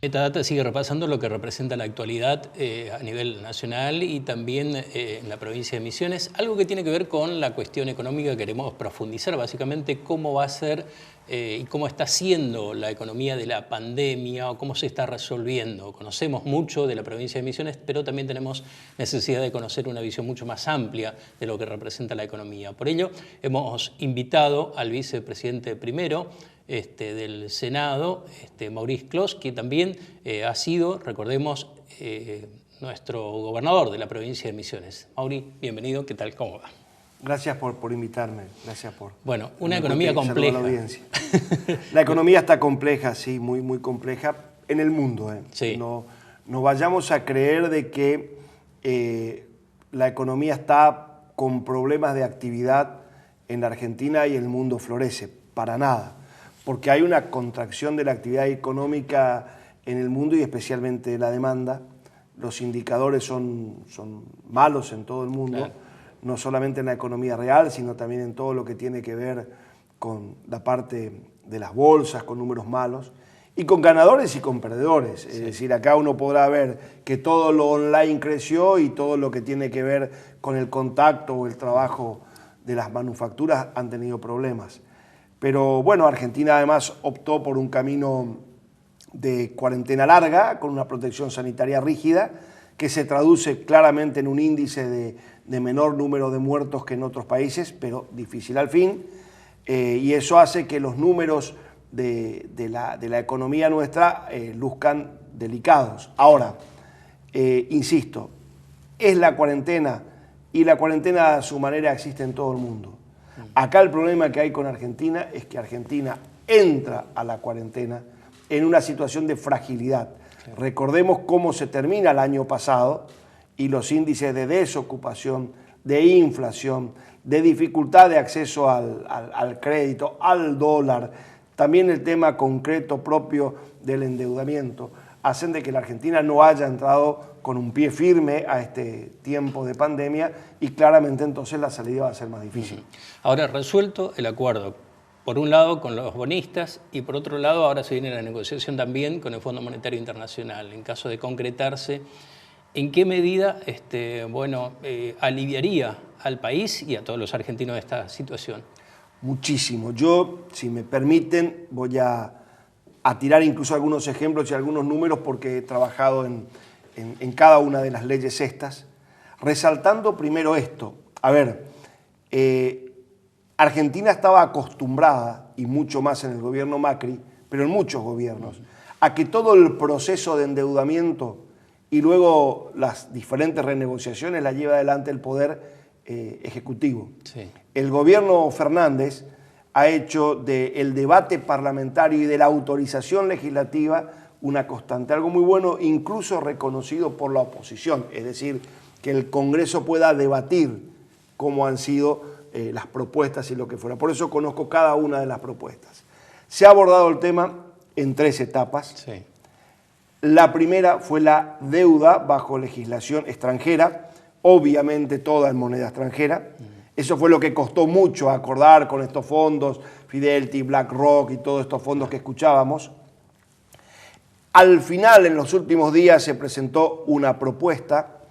Esta data sigue repasando lo que representa la actualidad a nivel nacional y también en la provincia de Misiones. Algo que tiene que ver con la cuestión económica, queremos profundizar básicamente cómo va a ser y cómo está siendo la economía de la pandemia o cómo se está resolviendo. Conocemos mucho de la provincia de Misiones, pero también tenemos necesidad de conocer una visión mucho más amplia de lo que representa la economía. Por ello, hemos invitado al vicepresidente primero del Senado, Maurice Clos, que también ha sido, recordemos, nuestro gobernador de la provincia de Misiones. Mauri, bienvenido, ¿qué tal? ¿Cómo va? Gracias por invitarme, gracias por... Bueno, una economía compleja. La economía está compleja, sí, muy compleja en el mundo. Sí. No vayamos a creer de que la economía está con problemas de actividad en la Argentina y el mundo florece, para nada. Porque hay una contracción de la actividad económica en el mundo y especialmente la demanda. Los indicadores son malos en todo el mundo, claro. No solamente en la economía real, sino también en todo lo que tiene que ver con la parte de las bolsas, con números malos, y con ganadores y con perdedores. Sí. Es decir, acá uno podrá ver que todo lo online creció y todo lo que tiene que ver con el contacto o el trabajo de las manufacturas han tenido problemas. Pero bueno, Argentina además optó por un camino de cuarentena larga, con una protección sanitaria rígida, que se traduce claramente en un índice de menor número de muertos que en otros países, pero difícil al fin, y eso hace que los números de la economía nuestra luzcan delicados. Ahora, insisto, es la cuarentena, y la cuarentena a su manera existe en todo el mundo. Acá el problema que hay con Argentina es que Argentina entra a la cuarentena en una situación de fragilidad. Claro. Recordemos cómo se termina el año pasado y los índices de desocupación, de inflación, de dificultad de acceso al crédito, al dólar, también el tema concreto propio del endeudamiento, hacen de que la Argentina no haya entrado con un pie firme a este tiempo de pandemia y claramente entonces la salida va a ser más difícil. Ahora, resuelto el acuerdo, por un lado con los bonistas y por otro lado ahora se viene la negociación también con el Fondo Monetario Internacional. En caso de concretarse, ¿en qué medida aliviaría al país y a todos los argentinos esta situación? Muchísimo. Yo, si me permiten, voy a tirar incluso algunos ejemplos y algunos números porque he trabajado en cada una de las leyes estas, resaltando primero esto. A ver, Argentina estaba acostumbrada, y mucho más en el gobierno Macri, pero en muchos gobiernos, a que todo el proceso de endeudamiento y luego las diferentes renegociaciones la lleva adelante el Poder Ejecutivo. Sí. El gobierno Fernández ha hecho del debate parlamentario y de la autorización legislativa una constante, algo muy bueno, incluso reconocido por la oposición, es decir, que el Congreso pueda debatir cómo han sido las propuestas y lo que fuera. Por eso conozco cada una de las propuestas. Se ha abordado el tema en 3 etapas. Sí. La primera fue la deuda bajo legislación extranjera, obviamente toda en moneda extranjera. Eso fue lo que costó mucho acordar con estos fondos, Fidelity, BlackRock y todos estos fondos que escuchábamos. Al final, en los últimos días, se presentó una propuesta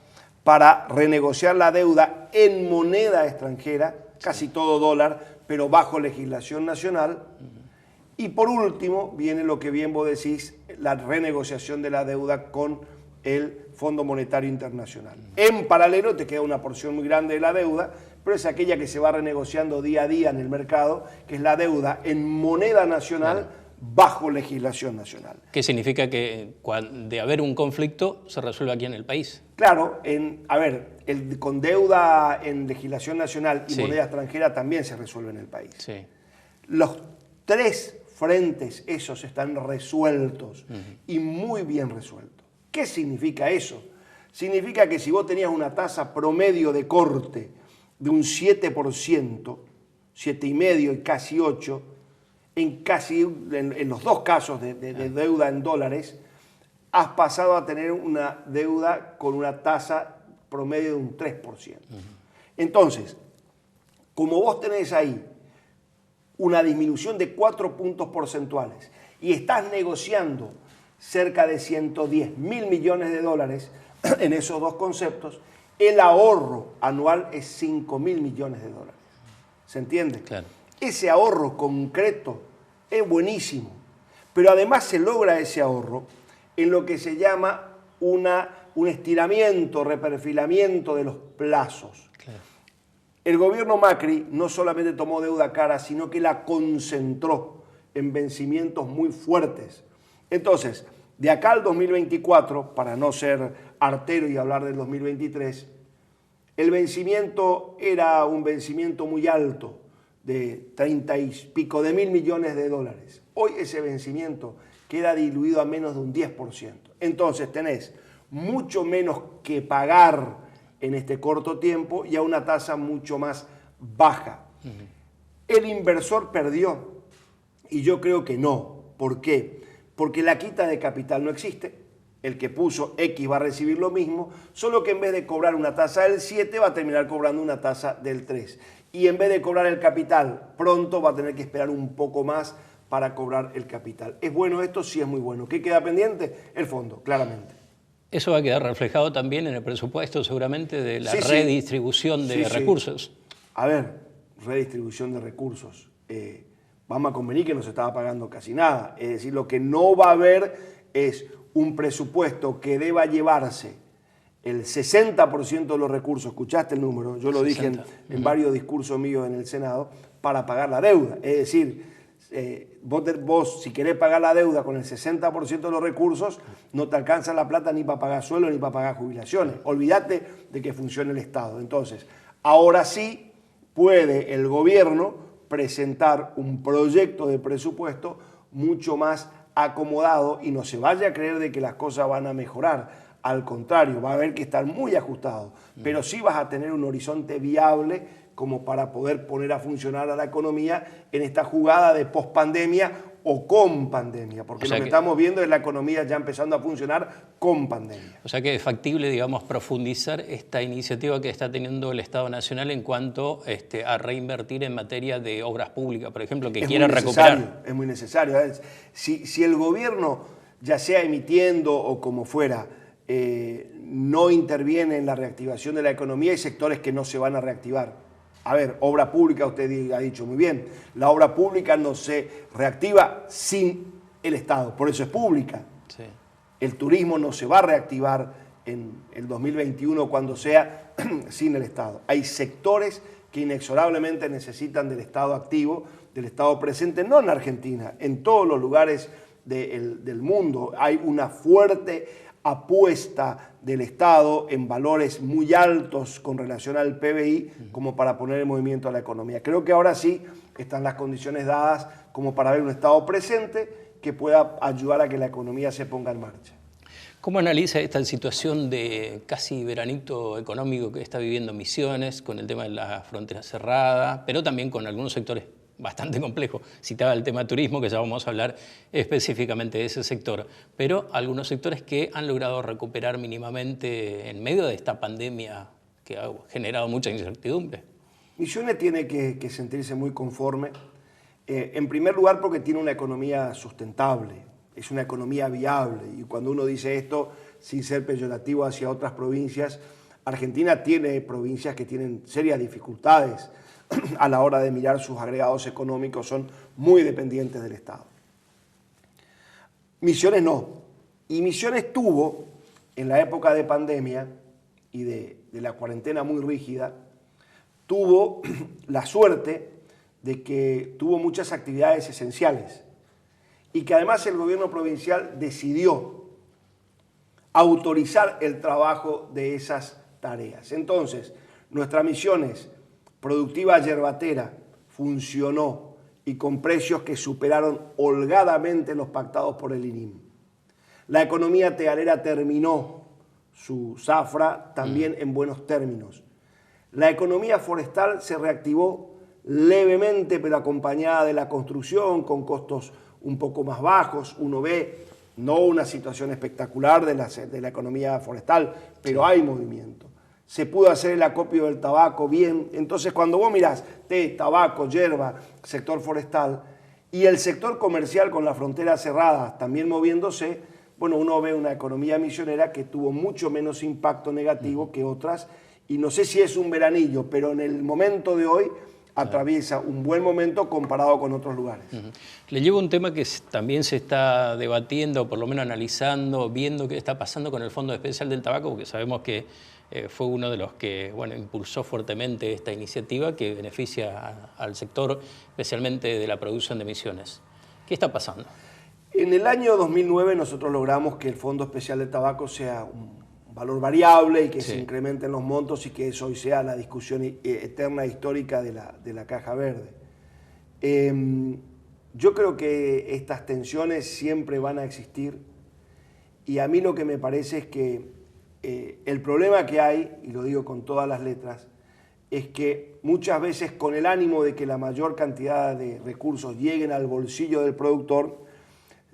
para renegociar la deuda en moneda extranjera, casi todo dólar, pero bajo legislación nacional. Y por último, viene lo que bien vos decís, la renegociación de la deuda con el Fondo Monetario Internacional. En paralelo te queda una porción muy grande de la deuda, pero es aquella que se va renegociando día a día en el mercado, que es la deuda en moneda nacional, claro, bajo legislación nacional. ¿Qué significa que de haber un conflicto se resuelve aquí en el país? Claro, con deuda en legislación nacional y sí, moneda extranjera también se resuelve en el país. Sí. Los 3 frentes esos están resueltos y muy bien resueltos. ¿Qué significa eso? Significa que si vos tenías una tasa promedio de corte de un 7%, 7,5% y casi 8%, en los 2 casos de deuda en dólares, has pasado a tener una deuda con una tasa promedio de un 3%. Entonces, como vos tenés ahí una disminución de 4 puntos porcentuales y estás negociando cerca de 110.000 millones de dólares en esos dos conceptos, el ahorro anual es 5.000 millones de dólares. ¿Se entiende? Claro. Ese ahorro concreto es buenísimo, pero además se logra ese ahorro en lo que se llama un estiramiento, reperfilamiento de los plazos. Claro. El gobierno Macri no solamente tomó deuda cara, sino que la concentró en vencimientos muy fuertes. Entonces, de acá al 2024, para no ser artero y hablar del 2023, el vencimiento era un vencimiento muy alto, de 30 y pico de mil millones de dólares. Hoy ese vencimiento queda diluido a menos de un 10%. Entonces tenés mucho menos que pagar en este corto tiempo y a una tasa mucho más baja. El inversor perdió y yo creo que no. ¿Por qué? Porque la quita de capital no existe. El que puso X va a recibir lo mismo, solo que en vez de cobrar una tasa del 7 va a terminar cobrando una tasa del 3. Y en vez de cobrar el capital pronto va a tener que esperar un poco más para cobrar el capital. ¿Es bueno esto? Sí, es muy bueno. ¿Qué queda pendiente? El fondo, claramente. Eso va a quedar reflejado también en el presupuesto seguramente de la Sí, redistribución de recursos. A ver, redistribución de recursos. Vamos a convenir que no se estaba pagando casi nada. Es decir, lo que no va a haber es un presupuesto que deba llevarse el 60% de los recursos, escuchaste el número, yo lo 60. Dije en varios discursos míos en el Senado, para pagar la deuda. Es decir, vos si querés pagar la deuda con el 60% de los recursos, no te alcanza la plata ni para pagar sueldo ni para pagar jubilaciones. Olvídate de que funcione el Estado. Entonces, ahora sí puede el gobierno presentar un proyecto de presupuesto mucho más acomodado y no se vaya a creer de que las cosas van a mejorar. Al contrario, va a haber que estar muy ajustado, pero sí vas a tener un horizonte viable como para poder poner a funcionar a la economía en esta jugada de pospandemia o con pandemia, porque lo que estamos viendo es la economía ya empezando a funcionar con pandemia. O sea que es factible, digamos, profundizar esta iniciativa que está teniendo el Estado Nacional en cuanto a reinvertir en materia de obras públicas, por ejemplo, que quiera recuperar. Es muy necesario. Si el gobierno, ya sea emitiendo o como fuera, no interviene en la reactivación de la economía, hay sectores que no se van a reactivar. A ver, obra pública, usted ha dicho muy bien, la obra pública no se reactiva sin el Estado, por eso es pública. Sí. El turismo no se va a reactivar en el 2021 cuando sea sin el Estado. Hay sectores que inexorablemente necesitan del Estado activo, del Estado presente, no en Argentina, en todos los lugares del mundo. Hay una fuerte apuesta del Estado en valores muy altos con relación al PBI como para poner en movimiento a la economía. Creo que ahora sí están las condiciones dadas como para ver un Estado presente que pueda ayudar a que la economía se ponga en marcha. ¿Cómo analiza esta situación de casi veranito económico que está viviendo Misiones con el tema de la frontera cerrada, pero también con algunos sectores bastante complejos? Citaba el tema turismo, que ya vamos a hablar específicamente de ese sector, pero algunos sectores que han logrado recuperar mínimamente en medio de esta pandemia que ha generado mucha incertidumbre. Misiones tiene que sentirse muy conforme, en primer lugar porque tiene una economía sustentable, es una economía viable, y cuando uno dice esto sin ser peyorativo hacia otras provincias, Argentina tiene provincias que tienen serias dificultades a la hora de mirar sus agregados económicos, son muy dependientes del Estado. Misiones no. Y Misiones tuvo, en la época de pandemia y de la cuarentena muy rígida, tuvo la suerte de que tuvo muchas actividades esenciales y que además el gobierno provincial decidió autorizar el trabajo de esas tareas. Entonces, nuestra Misiones productiva yerbatera funcionó y con precios que superaron holgadamente los pactados por el INIM. La economía tealera terminó su zafra también en buenos términos. La economía forestal se reactivó levemente, pero acompañada de la construcción, con costos un poco más bajos. Uno ve, no una situación espectacular de la economía forestal, pero hay movimiento. Se pudo hacer el acopio del tabaco bien. Entonces, cuando vos mirás té, tabaco, yerba, sector forestal, y el sector comercial con las fronteras cerradas también moviéndose, bueno, uno ve una economía misionera que tuvo mucho menos impacto negativo que otras, y no sé si es un veranillo, pero en el momento de hoy atraviesa un buen momento comparado con otros lugares. Le llevo un tema que también se está debatiendo, por lo menos analizando, viendo qué está pasando con el Fondo Especial del Tabaco, porque sabemos que fue uno de los que impulsó fuertemente esta iniciativa que beneficia al sector, especialmente de la producción de Misiones. ¿Qué está pasando? En el año 2009 nosotros logramos que el Fondo Especial del Tabaco sea un valor variable y que se incrementen los montos y que eso hoy sea la discusión eterna e histórica de la Caja Verde. Yo creo que estas tensiones siempre van a existir y a mí lo que me parece es que el problema que hay, y lo digo con todas las letras, es que muchas veces con el ánimo de que la mayor cantidad de recursos lleguen al bolsillo del productor,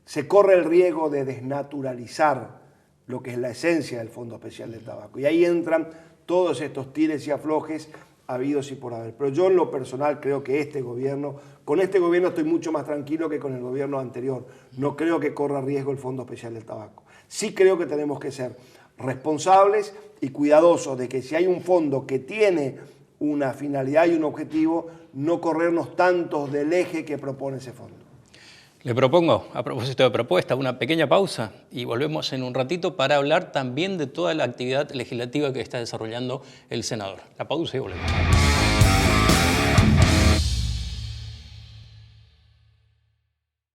se corre el riesgo de desnaturalizar lo que es la esencia del Fondo Especial del Tabaco. Y ahí entran todos estos tires y aflojes habidos y por haber. Pero yo en lo personal creo que con este gobierno estoy mucho más tranquilo que con el gobierno anterior. No creo que corra riesgo el Fondo Especial del Tabaco. Sí creo que tenemos que ser responsables y cuidadosos de que si hay un fondo que tiene una finalidad y un objetivo, no corrernos tantos del eje que propone ese fondo. Le propongo, a propósito de propuesta, una pequeña pausa y volvemos en un ratito para hablar también de toda la actividad legislativa que está desarrollando el senador. La pausa y volvemos.